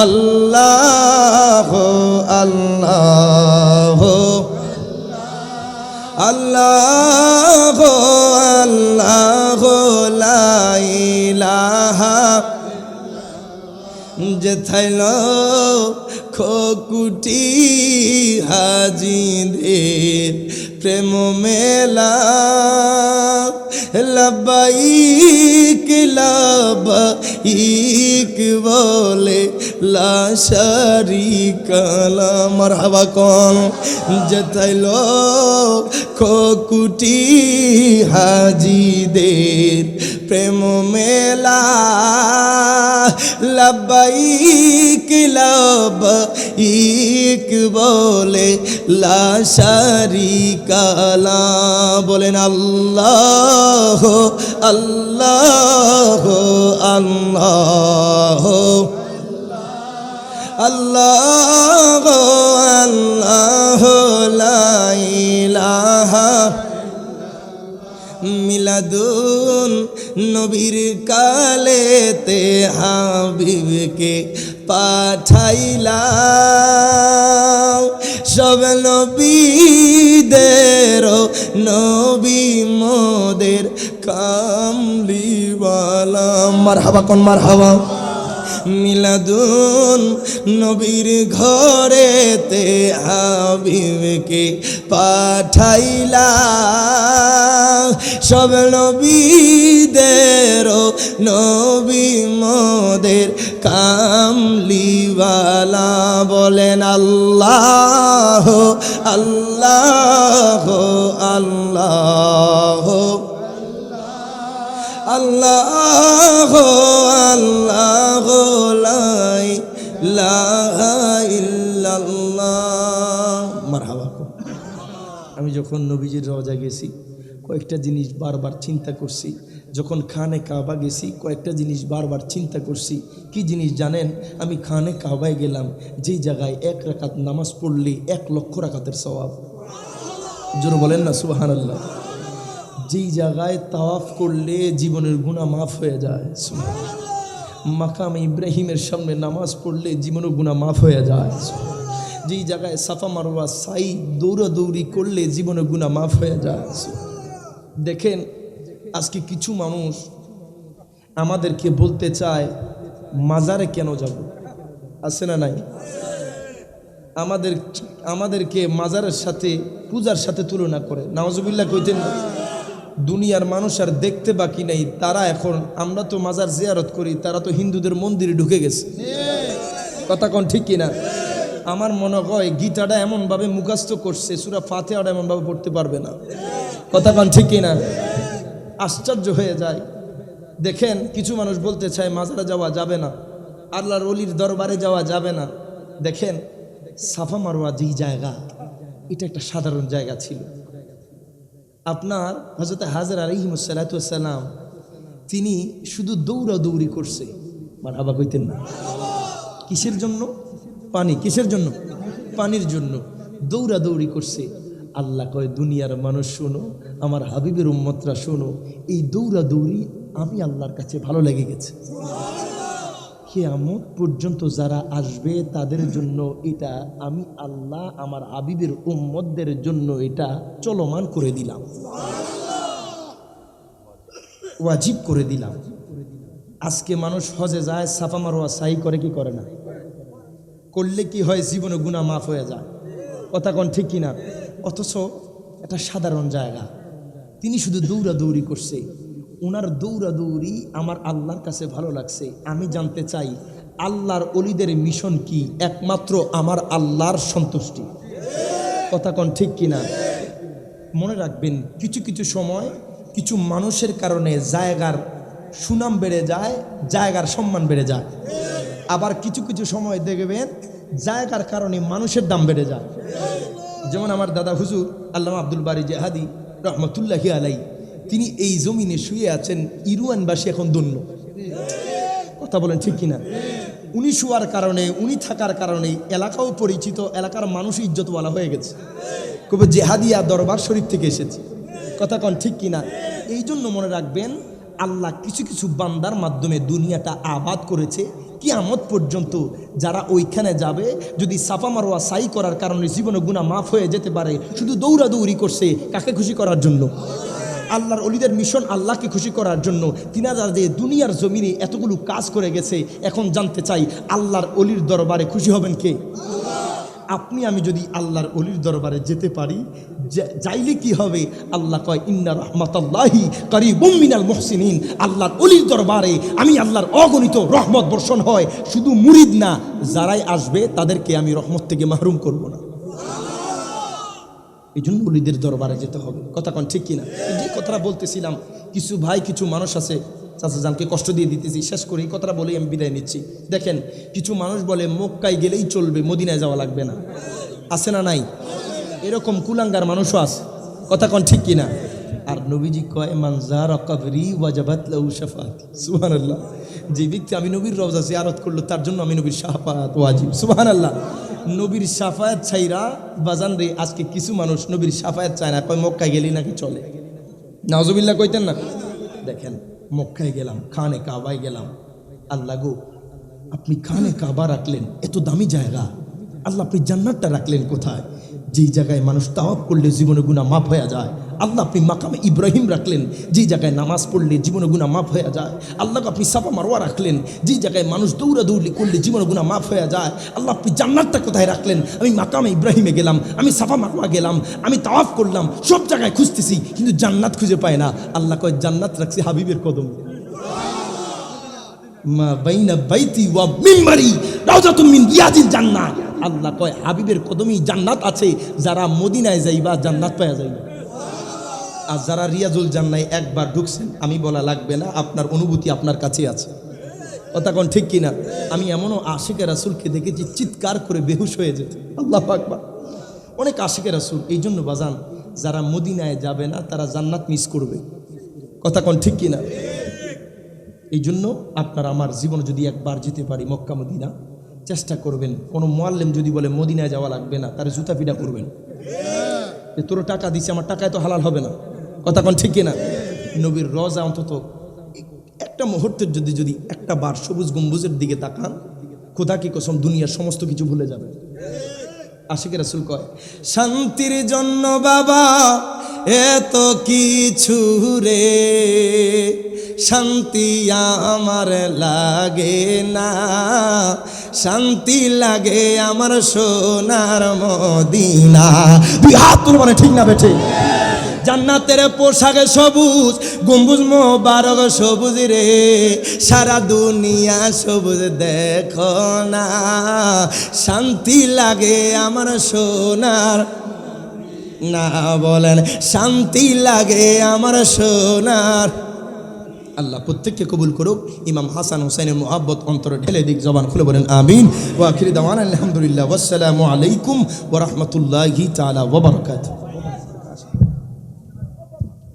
আল্লাহ আল্লাহ আল্লাহ আল্লাহ লা ইলাহা যেথাইল খকুটি হাজিদের প্রেম মেলা লব্বাইক লব্বাইক বলে লা শারিকা লা। মারহাবা কোন যেথাইল খকুটি হাজিদের প্রেম মেলা লব্বাইক লব্বাইক বলে লা শারিকা লা। বলেন আল্লাহ আল্লাহ আল্লাহ আল্লাহ আল্লাহ লা ইলাহা মিলাদুন নবীর কালেতে হাবিবকে পাঠাইলাম সব নবীদের নবী মোদের কামলিওয়ালা। মারহাবা কোন মারহাবা। মিলাদুন নবীর ঘরেতে হাবিবকে পাঠাইলা সব নবীদের নবী মোদের কামলিওয়ালা। বলেন আল্লাহ আল্লাহ আল্লাহ আল্লাহ আল্লাহ লা ইলাহা ইল্লাল্লাহ। মারহাবা। আমি যখন নবীজির রওজা গেছি কয়েকটা জিনিস বারবার চিন্তা করছি, যখন খানে কাবা গেছি কয়েকটা জিনিস বারবার চিন্তা করছি। কি জিনিস জানেন? আমি খানে কাবায় গেলাম, যেই জায়গায় 1 রাকাত নামাজ পড়লে 1 লক্ষ রাকাতের সওয়াব। জোরে বলেন না সুবহানাল্লাহ। যেই জায়গায় তাওয়াফ করলে জীবনের গুনাহ মাফ হয়ে যায়। মাকাম ইব্রাহিমের সামনে নামাজ পড়লে জীবনের গুনাহ মাফ হয়ে যায়। যেই জায়গায় সাফা মারওয়া সাই দৌড়াদৌড়ি করলে জীবনের গুনাহ মাফ হয়ে যায়। দেখেন আজকে কিছু মানুষ আমাদেরকে বলতে চায় মাজারে কেন যাব, আছে না নাই? আমাদেরকে মাজারের সাথে পূজার সাথে তুলনা করে। নাউজুবিল্লাহ কইতেন না। দুনিয়ার মানুষ আর দেখতে বাকি নেই, তারা এখন, আমরা তো মাজার জিয়ারত করি, তারা তো হিন্দুদের মন্দিরে ঢুকে গেছে। কথা কোন ঠিক কিনা? আমার মনে হয় গীতাটা এমনভাবে মুখস্থ করছে, সূরা ফাতিহাটা এমনভাবে পড়তে পারবে না। কথা কোন ঠিক কিনা? আশ্চর্য হয়ে যায়। দেখেন কিছু মানুষ বলতে চায় মাজারে যাওয়া যাবে না, আল্লাহর ওলির দরবারে যাওয়া যাবে না। দেখেন সাফা মারওয়া যেই জায়গা, এটা একটা সাধারণ জায়গা ছিল। আপনার হযরত হাজর আলাইহিস সালাতু ওয়াস সালাম তিনি শুধু দৌড়াদৌড়ি করছে। মারহাবা কইতেন না? কিসের জন্য? পানি। কিসের জন্য? পানির জন্য দৌড়াদৌড়ি করছে। আল্লাহ কয় দুনিয়ার মানুষ শোনো, আমার হাবিবের উম্মতরা শোনো, এই দৌড়াদৌড়ি আমি আল্লাহর কাছে ভালো লেগে গেছে। কিয়ামত পর্যন্ত যারা আসবে তাদের জন্য এটা আমি আল্লাহ আমার হাবিবের উম্মতদের জন্য এটা চলমান করে দিলাম, ওয়াজিব করে দিলাম। আজকে মানুষ হজে যায়, সাফা মারওয়া সাই করে কি করে না? করলে কি হয়? জীবনে গুনাহ মাফ হয়ে যায়। কথা কোন ঠিক কিনা? অথচ এটা সাধারণ জায়গা, তিনি শুধু দৌড়াদৌড়ি করছে। ওনার দৌড়াদৌড়ি আমার আল্লাহর কাছে ভালো লাগছে। আমি জানতে চাই আল্লাহর অলিদের মিশন কি? একমাত্র আমার আল্লাহর সন্তুষ্টি। কথা কোন ঠিক কিনা? মনে রাখবেন, কিছু কিছু সময় কিছু মানুষের কারণে জায়গার সুনাম বেড়ে যায়, জায়গার সম্মান বেড়ে যায়। আবার কিছু কিছু সময় দেখবেন জায়গার কারণে মানুষের দাম বেড়ে যায়। যেমন আমার দাদা হুজুর আল্লামা আব্দুল বারী জেহাদি রহমতুল্লাহি আলাই, তিনি এই জমিনে শুয়ে আছেন, ইরুয়ানবাসী এখন ধন্য। কথা বলেন ঠিক কিনা? উনি শুয়ার কারণে, উনি থাকার কারণে এলাকাও পরিচিত, এলাকার মানুষ ইজ্জতওয়ালা হয়ে গেছে। কবে জেহাদিয়া দরবার শরীফ থেকে এসেছে। কথা কন ঠিক কিনা? এই জন্য মনে রাখবেন, আল্লাহ কিছু কিছু বান্দার মাধ্যমে দুনিয়াটা আবাদ করেছে। কিয়ামত পর্যন্ত যারা ওইখানে যাবে, যদি সাফা মারোয়া সাই করার কারণে জীবনে গুনাহ মাফ হয়ে যেতে পারে, শুধু দৌড়াদৌড়ি করছে কাকে খুশি করার জন্য? আল্লাহর অলিদের মিশন আল্লাহকে খুশি করার জন্য। তিনারা যে দুনিয়ার জমিনে এতগুলো কাজ করে গেছে, এখন জানতে চাই আল্লাহর অলির দরবারে খুশি হবেন কে? আপনি আমি যদি আল্লাহর অলির দরবারে যেতে পারি, যাইলে কি হবে? আল্লাহ কয় ইন্না রাহমাতাল্লাহি কারীবুম মিনাল মুহসিনিন। আল্লাহর অলির দরবারে আমি আল্লাহর অগণিত রহমত বর্ষণ হয়। শুধু মুরিদ না, যারাই আসবে তাদেরকে আমি রহমত থেকে মাহরুম করব না। এই জন্য অলিদের দরবারে যেতে হবে। কথা কোন ঠিক কিনা? যে কথাটা বলতেছিলাম, কিছু ভাই কিছু মানুষ আছে, চাচা জানকে কষ্ট দিয়ে দিতেছি, শেষ করে এই কথাটা বলেই আমি বিদায় নিচ্ছি। দেখেন, কিছু মানুষ বলে মক্কায় গেলেই চলবে, মদিনায় যাওয়া লাগবে না। আছে না নাই? এরকম কুলাঙ্গার মানুষও আছে। কথা কোন ঠিক কিনা? আর নবীজি কয় মান যারা কবরি ওয়াজাবাত লাহু শাফাআতি। সুবহানাল্লাহ। যে ব্যক্তি আমি নবীর রওজা জিয়ারত করলো, তার জন্য আমি নবীর শাফাআত ওয়াজিব। সুবহানাল্লাহ। নবীর শাফায়াত চাইরা বাজান রে, আজকে কিছু মানুষ নবীর শাফায়াত চায় না, কয় মক্কায় গেলেই নাকি চলে। নাউজুবিল্লাহ কইতেন না? দেখেন, মক্কায় গেলাম, খানে কাবায় গেলাম, আল্লাহ গো আপনি খানে কাবা রাখলেন, এত দামি জায়গা, আল্লাহ আপনি জান্নাতটা রাখলেন কোথায়? যেই জায়গায় মানুষ তাওয়াফ করলে জীবনে গুনাহ মাফ হয়ে যায়। আল্লাহ আপনি মাকামে ইব্রাহিম রাখলেন, যেই জায়গায় নামাজ পড়লে জীবনে গুনাহ মাফ হয়ে যায়। আল্লাহ আপনি সাফা মারওয়া রাখলেন, যেই জায়গায় মানুষ দৌড়াদৌড়ি করলে জীবনে গুনাহ মাফ হয়ে যায়। আল্লাহ আপনি জান্নাতটা কোথায় রাখলেন? আমি মাকামে ইব্রাহিমে গেলাম, আমি সাফা মারওয়া গেলাম, আমি তাওয়াফ করলাম, সব জায়গায় খুঁজতেছি, কিন্তু জান্নাত খুঁজে পাই না। আল্লাহ কয় জান্নাত রাখছি হাবিবের কদম। মা বাইনা বাইতি ওয়া মিম্বারি রাউজাতুম মিন রিয়াজিল জান্নাহ। আল্লাহ কয় হাবিবের কদমেই জান্নাত আছে। যারা মদিনায় যাইবা জান্নাত পাওয়া যাইবা। আর যারা রিয়াজুল জান্নায় একবার ঢুকছেন, আমি বলা লাগবে না, আপনার অনুভূতি আপনার কাছে আছে। কথা কোন ঠিক কিনা? আমি এমনও আশিকে রাসূলকে দেখেছি চিৎকার করে বেহুশ হয়ে যেত। আল্লাহু আকবার। অনেক আশিকে রাসূল। এই জন্য বাজান, যারা মদিনায় যাবে না তারা জান্নাত মিস করবে। কথা কোন ঠিক কিনা? এই জন্য আপনার আমার জীবনে যদি একবার যেতে পারি মক্কা মদিনা, চেষ্টা করবেন। কোনো মুআল্লিম যদি বলে মদিনায় যাওয়া লাগবে না, তার জুতা পিটা করবেন যে তোর টাকা দিছে, আমার টাকায় তো হালাল হবে না। কথা কোন ঠিক কিনা? নবীর রওজা অন্তত একটা মুহূর্তের যদি একটা বার সবুজ গম্বুজের দিকে তাকান, খোদা কি কসম দুনিয়ার সমস্ত কিছু ভুলে যাবে। আশিকে রাসূল কয় শান্তির জন্য বাবা এত কিছু রে, শান্তি আমার লাগে না, শান্তি লাগে আমার সোনার মদিনা। দুই হাত তুল, মানে ঠিক না বেঠে? জান্নাতের পোশাকে সবুজ, গম্বুজ মোবারক সবুজ রে, সারা দুনিয়া সবুজ দেখো না, শান্তি লাগে আমার সোনার না। বলেন শান্তি লাগে আমার সোনার। আল্লাহ প্রত্যেককে কবুল করুক। ইমাম হাসান হুসাইনের মুহাব্বত অন্তরে ঢেলে দিক। জবান খুলে বলেন আমিন। ওয়া আখিরি দাওয়ানা আলহামদুলিল্লাহ। ওয়াসসালামু আলাইকুম ওয়া রাহমাতুল্লাহি তাআলা ওয়া বারাকাতুহু।